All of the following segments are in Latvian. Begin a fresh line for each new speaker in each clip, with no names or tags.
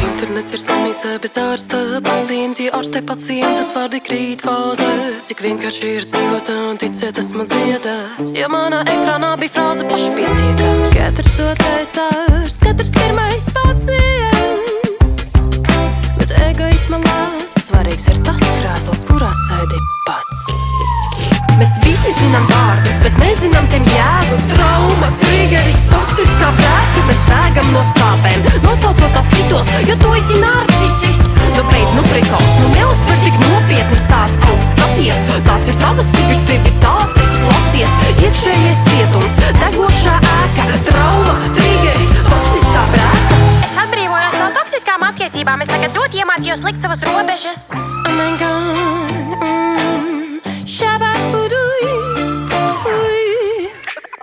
Internets ir slimnīca bez ārsta. Pacientus vārdi krīt fāzē. Cik vienkārši ir dzīvot un ticēt esmu dziedāts. Jo manā ekrānā bija frāze pašpietiekams. Katrs otrais ārsts, katrs pirmais pacients. Bet egoisma lāsts, svarīgs ir tas krēsls, kurā sēdi pats. Mēs visi zinām vārdus, bet nezinām tiem jēgu. Trauma, triggeris, toksiskā brēka. Mēs bēgam no sāpēm, nosaucot tās citos, jo tu esi narcisists. Nu beidz, nu prikals, nu neuztver tik nopietni. Sāc augt, skaties, tās ir tavas subjektivitātes. Lasies, iekšējais cietums, degošā ēka. Trauma, triggeris, toksiskā brēka.
Es atbrīvojos no toksiskām attiecībām. Es tagad ļoti iemācījos likt savas robežas.
Oh my God,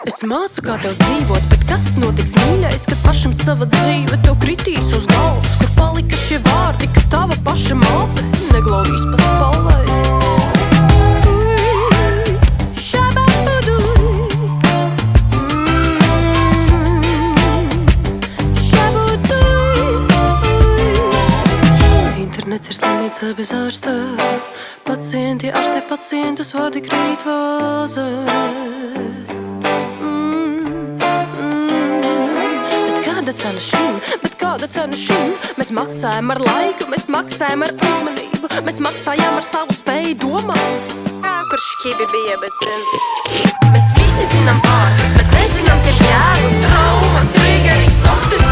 Es mācu, kā tev dzīvot, bet kas notiks mīļais, kad pašam sava dzīve tev kritīs uz galvas? Kur palika šie vārdi, ka tava paša māte neglaudīs pa spalvai? Internets ir slimnīca bez ārsta. Pacienti ārstē pacientus, vārdi krīt vāzē. Bet kāda cena šim? Mēs maksājam ar laiku, mēs maksājam ar uzmanību. Mēs maksājam ar savu spēju domāt.
Kur šķibi bija, bet...
Mēs visi zinām vārdus, bet nezinām tiem jēgu. Trauma, triggeris, toksiskā